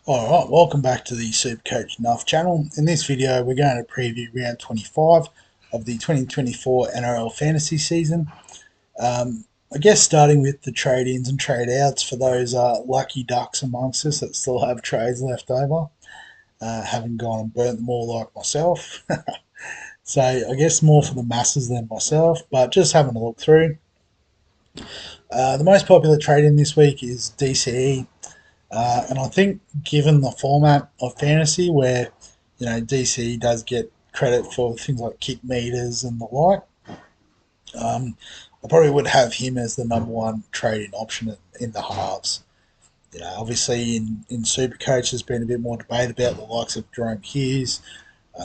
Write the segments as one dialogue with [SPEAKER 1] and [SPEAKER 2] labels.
[SPEAKER 1] Alright, welcome back to the Supercoach Nuff channel. In this video we're going to preview round 25 of the 2024 NRL Fantasy season. I guess starting with the trade-ins and trade-outs for those lucky ducks amongst us that still have trades left over. Haven't gone and burnt them all like myself. So I guess more for the masses than myself, but just having a look through. The most popular trade-in this week is DCE. And I think given the format of fantasy where, DC does get credit for things like kick meters and the like, I probably would have him as the number one trading option in the halves. Obviously in Supercoach there's been a bit more debate about the likes of Jerome Hughes,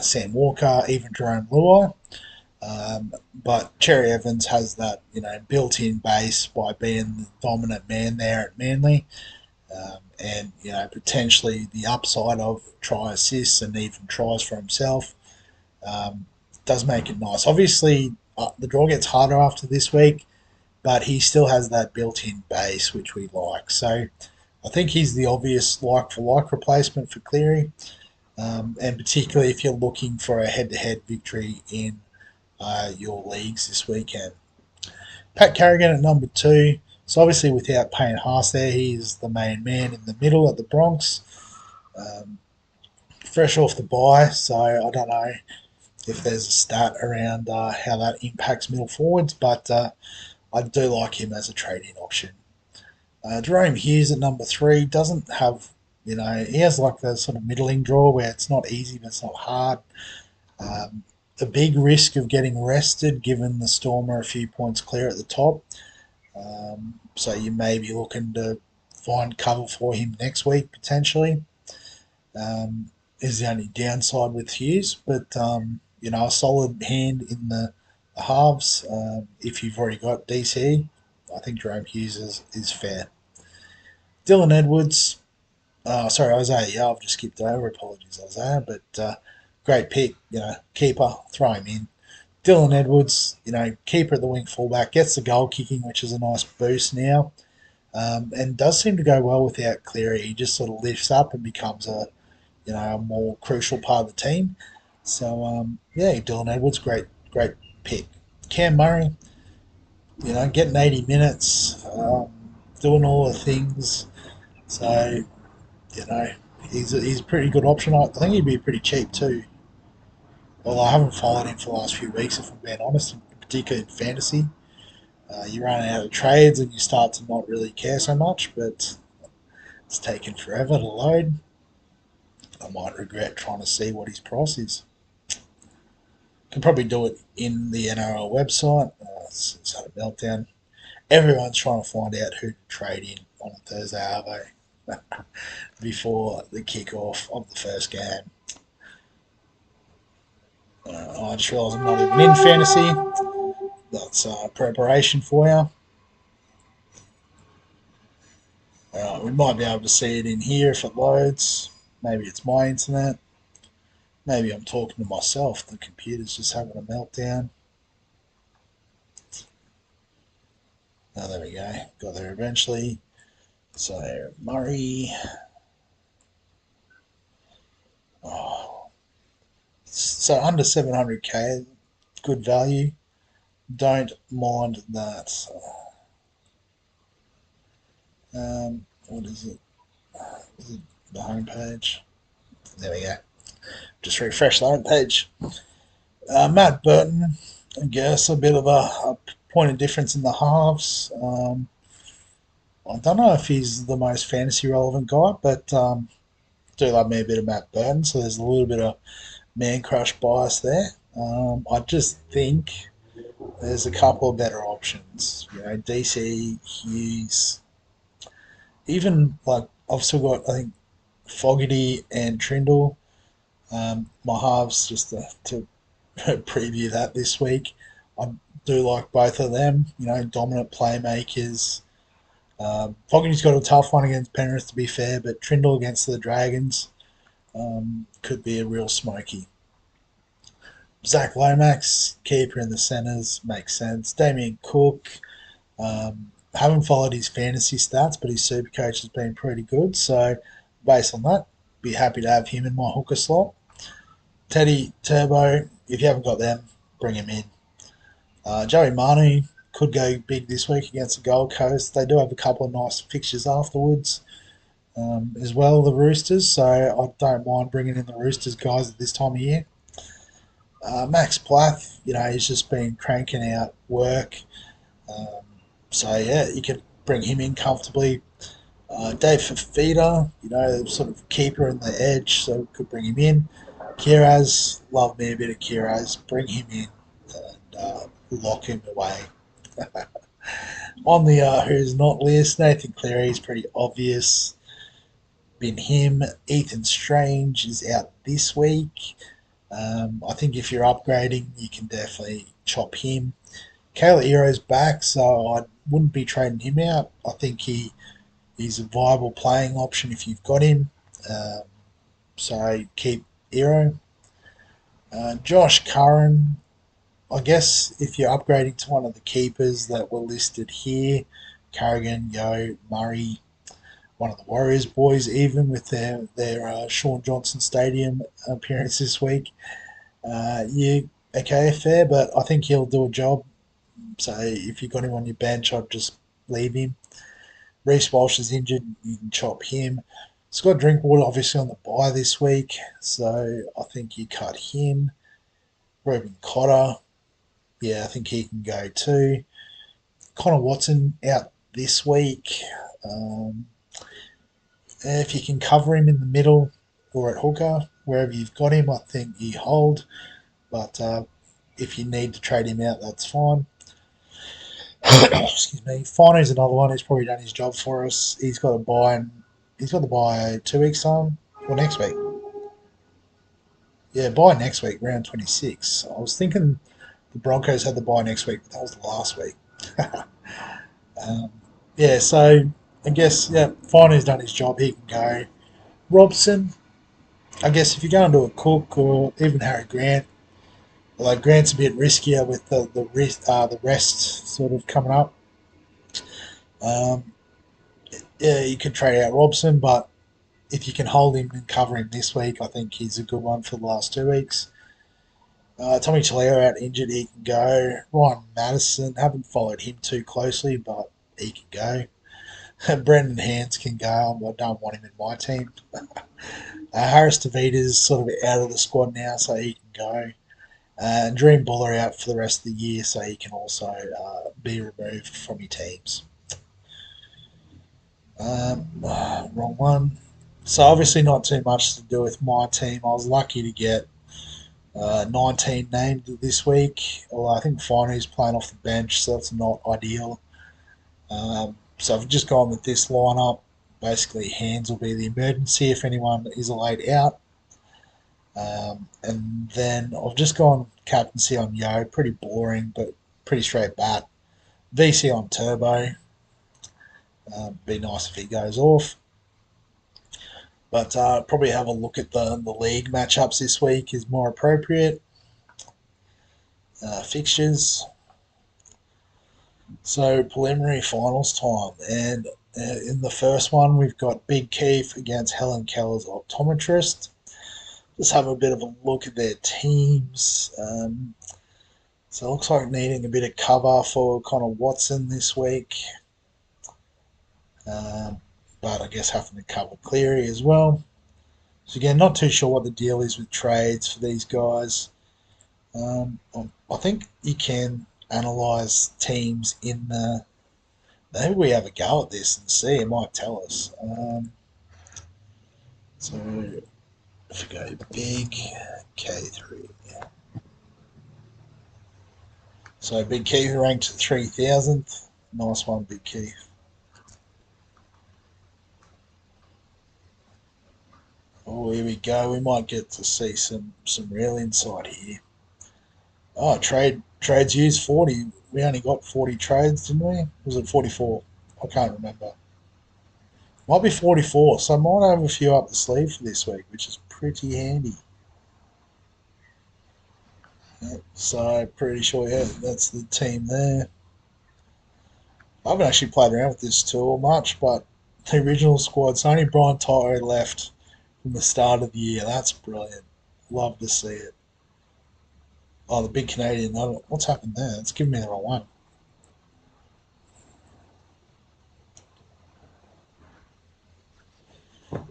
[SPEAKER 1] Sam Walker, even Jerome Luai. But Cherry Evans has that, built-in base by being the dominant man there at Manly. And potentially the upside of try assists and even tries for himself does make it nice. Obviously, the draw gets harder after this week, but he still has that built-in base which we like. So I think he's the obvious like-for-like replacement for Cleary, and particularly if you're looking for a head-to-head victory in your leagues this weekend. Pat Carrigan at number 2. So obviously without Payne Haas there, he's the main man in the middle at the Bronx. Fresh off the bye, so I don't know if there's a stat around how that impacts middle forwards, but I do like him as a trading option. Jerome Hughes at number 3 doesn't have, he has like the sort of middling draw where it's not easy but it's not hard. A big risk of getting rested given the Storm are a few points clear at the top. So you may be looking to find cover for him next week potentially. Is the only downside with Hughes, but a solid hand in the halves. If you've already got DC, I think Jerome Hughes is fair. Dylan Edwards, Isaiah. Yeah, I've just skipped over. Apologies, Isaiah, but great pick. Keeper, throw him in. Dylan Edwards, keeper at the wing fullback, gets the goal kicking, which is a nice boost now, and does seem to go well without Cleary. He just sort of lifts up and becomes a more crucial part of the team. So Dylan Edwards, great pick. Cam Murray, getting 80 minutes, doing all the things. So he's a pretty good option. I think he'd be pretty cheap too. Well, I haven't followed him for the last few weeks, if I'm being honest, particularly in fantasy. You run out of trades and you start to not really care so much, but it's taken forever to load. I might regret trying to see what his price is. Can probably do it in the NRL website. It's had a meltdown. Everyone's trying to find out who to trade in on a Thursday, are they? Before the kickoff of the first game. I just realised I'm not even in fantasy. That's preparation for you. We might be able to see it in here if it loads. Maybe it's my internet. Maybe I'm talking to myself. The computer's just having a meltdown. Oh, there we go. Got there eventually. So, Murray. So under 700k, good value. Don't mind that. What is it? Is it the homepage? There we go. Just refresh the homepage. Matt Burton, I guess a bit of a point of difference in the halves. I don't know if he's the most fantasy relevant guy, but do love me a bit of Matt Burton, so there's a little bit of man crush bias there. I just think there's a couple of better options. DC, Hughes, even like I've still got I think Fogarty and Trindle. My halves just to preview that this week. I do like both of them. Dominant playmakers. Fogarty's got a tough one against Penrith to be fair, but Trindle against the Dragons could be a real smoky. Zach Lomax, keeper in the centres, makes sense. Damien Cook, haven't followed his fantasy stats, but his super coach has been pretty good. So, based on that, be happy to have him in my hooker slot. Teddy Turbo, if you haven't got them, bring him in. Joey Manu could go big this week against the Gold Coast. They do have a couple of nice fixtures afterwards as well, the Roosters. So I don't mind bringing in the Roosters guys at this time of year. Max Plath, he's just been cranking out work. Um, so yeah, you could bring him in comfortably. Dave Fafita, sort of keeper in the edge, so could bring him in. Kiraz, love me a bit of Kiraz, bring him in and lock him away. On the who's not list, Nathan Cleary is pretty obvious. Been him. Ethan Strange is out this week. I think if you're upgrading, you can definitely chop him. Kayla Ero's back, so I wouldn't be trading him out. I think he's a viable playing option if you've got him. Um, so keep Ero. Josh Curran, I guess if you're upgrading to one of the keepers that were listed here, Carrigan, Yo, Murray, one of the Warriors boys, even with their Sean Johnson Stadium appearance this week, you okay, fair, but I think he'll do a job. So if you got him on your bench, I'd just leave him. Reece Walsh is injured, you can chop him. Scott Drinkwater obviously on the bye this week, so I think you cut him. Reuben Cotter, yeah, I think he can go too. Connor Watson out this week. Um, if you can cover him in the middle or at hooker, wherever you've got him, I think you hold. But if you need to trade him out, that's fine. Excuse me. Finer's another one who's probably done his job for us. He's got the buy 2 weeks time or next week. Yeah, buy next week, round 26. I was thinking the Broncos had the buy next week, but that was the last week. um, yeah, so I guess Finer's done his job. He can go. Robson, I guess if you're going to a Cook or even Harry Grant, although Grant's a bit riskier with the rest sort of coming up. Um, yeah, you could trade out Robson, but if you can hold him and cover him this week, I think he's a good one for the last 2 weeks. Tommy Chalero out injured, he can go. Ryan Madison, haven't followed him too closely, but he can go. Brendan Hands can go. I don't want him in my team. Harris DeVita's sort of out of the squad now, so he can go. And Dream Buller out for the rest of the year, so he can also be removed from your teams. Wrong one. So obviously not too much to do with my team. I was lucky to get 19 named this week, although I think Fine's playing off the bench, so that's not ideal. So I've just gone with this lineup. Basically, Hands will be the emergency if anyone is laid out. And then I've just gone captaincy on Yo, pretty boring, but pretty straight bat. VC on Turbo, be nice if he goes off. But probably have a look at the league matchups this week is more appropriate. Fixtures. So preliminary finals time, and in the first one we've got Big Keith against Helen Keller's optometrist. Just have a bit of a look at their teams. So it looks like needing a bit of cover for Connor Watson this week, um, but I guess having to cover Cleary as well. So again, not too sure what the deal is with trades for these guys. I think you can analyse teams in the. Maybe we have a go at this and see. It might tell us. So if we go big K3. So Big Keith ranked 3,000th. Nice one, Big Keith. Oh, here we go. We might get to see some real insight here. Oh, trades used 40. We only got 40 trades, didn't we? Was it 44? I can't remember. Might be 44, so I might have a few up the sleeve for this week, which is pretty handy. So pretty sure, yeah, that's the team there. I haven't actually played around with this tool much, but the original squad's only Brian Tyro left from the start of the year. That's brilliant. Love to see it. Oh, the big Canadian. What's happened there? It's giving me the wrong one.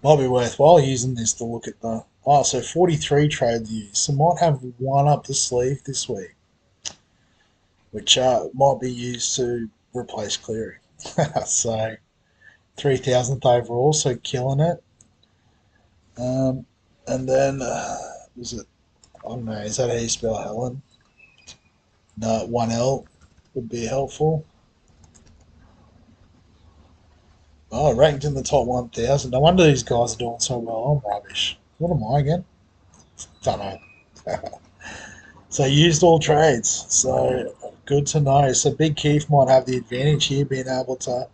[SPEAKER 1] Might be worthwhile using this to look at the. Oh, so 43 trades used. So might have one up the sleeve this week, which might be used to replace Cleary. So 3,000th overall, so killing it. Um, and then, was it, I don't know, is that how you spell Helen? No, 1L would be helpful. Oh, ranked in the top 1,000. No wonder these guys are doing so well. I'm rubbish. What am I again? Don't know. So used all trades. So good to know. So Big Keith might have the advantage here, being able to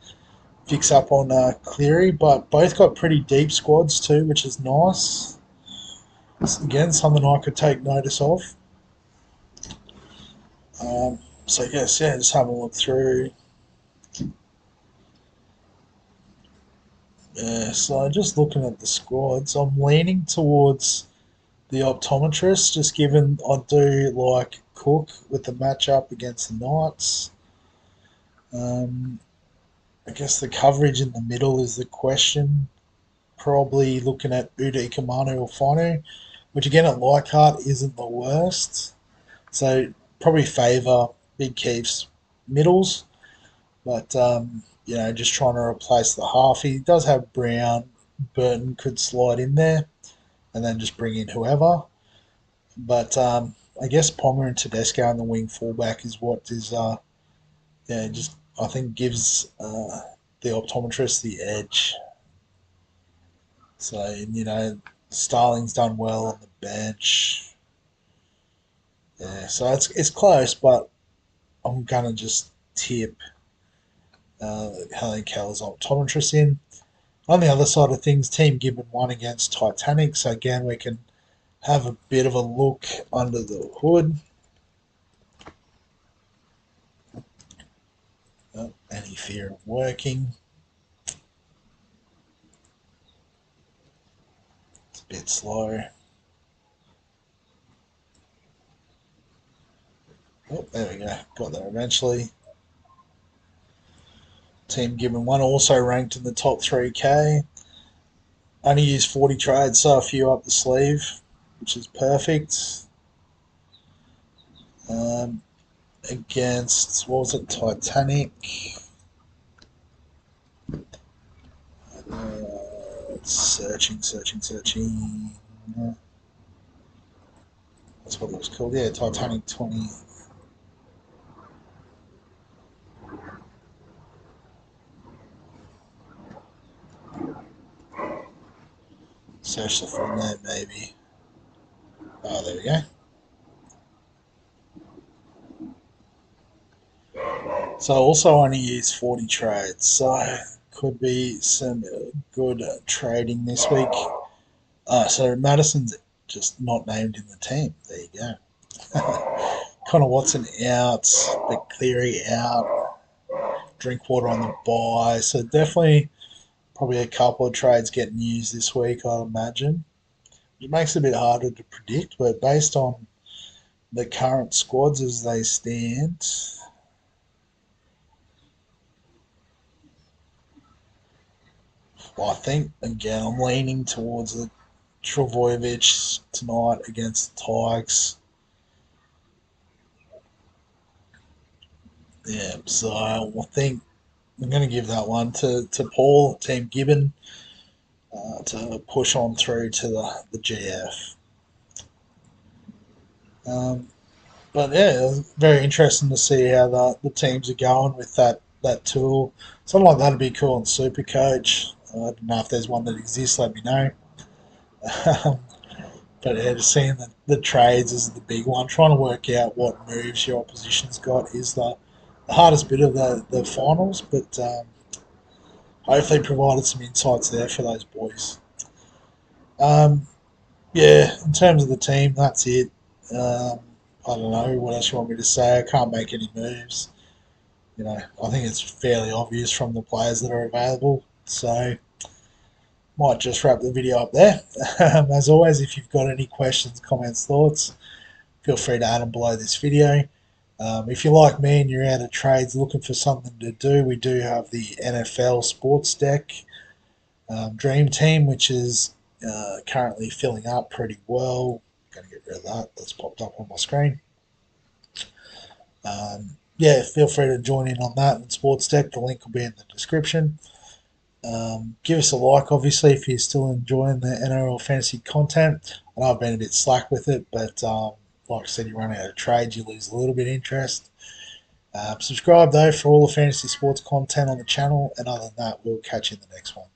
[SPEAKER 1] fix up on Cleary, but both got pretty deep squads too, which is nice. Again, something I could take notice of. So I guess, yeah, just have a look through. Yeah, so just looking at the squads, I'm leaning towards the optometrist, just given I do like Cook with the matchup against the Knights. Um, I guess the coverage in the middle is the question. Probably looking at Uday Kamanu or Fanu, which again at Leichhardt isn't the worst. So probably favour Big Keith's middles, but just trying to replace the half. He does have Brown, Burton could slide in there, and then just bring in whoever. But I guess Ponga and Tedesco and the wing fullback is what is just I think gives the optometrist the edge. So Starling's done well on the bench. Yeah, so it's close, but I'm gonna just tip Helen Keller's optometrist in. On the other side of things, Team Gibbon won against Titanic, so again we can have a bit of a look under the hood. Any fear of working? It's a bit slow. Oh, there we go. Got there eventually. Team Gibbon one also ranked in the top 3K. Only used 40 trades, so a few up the sleeve, which is perfect. Um, Against, what was it, Titanic? Searching. That's what it was called. Yeah, Titanic 20. Search the full name, maybe. Oh, there we go. So I also only used 40 trades, so could be some good trading this week. So Madison's just not named in the team. There you go. Connor Watson out, but Cleary out. Drinkwater on the bye. So definitely probably a couple of trades getting used this week, I'd imagine. It makes it a bit harder to predict, but based on the current squads as they stand, well, I think again I'm leaning towards the Travojevic tonight against the Tigers. Yeah, so I think I'm going to give that one to Paul, Team Gibbon, to push on through to the GF. Um, but yeah, very interesting to see how the teams are going with that tool. Something like that would be cool on Super Coach. I don't know if there's one that exists. Let me know. But yeah, just seeing the trades is the big one. Trying to work out what moves your opposition's got is the hardest bit of the finals. But hopefully provided some insights there for those boys. Um, yeah, in terms of the team, that's it. I don't know what else you want me to say. I can't make any moves. I think it's fairly obvious from the players that are available. So might just wrap the video up there. As always, if you've got any questions, comments, thoughts, feel free to add them below this video. If you're like me and you're out of trades looking for something to do, we do have the NFL Sports Deck Dream Team, which is currently filling up pretty well. Going to get rid of that. That's popped up on my screen. Yeah, feel free to join in on that in Sports Deck. The link will be in the description. Give us a like, obviously, if you're still enjoying the NRL Fantasy content. I know I've been a bit slack with it, but like I said, you run out of trades, you lose a little bit of interest. Subscribe, though, for all the fantasy sports content on the channel. And other than that, we'll catch you in the next one.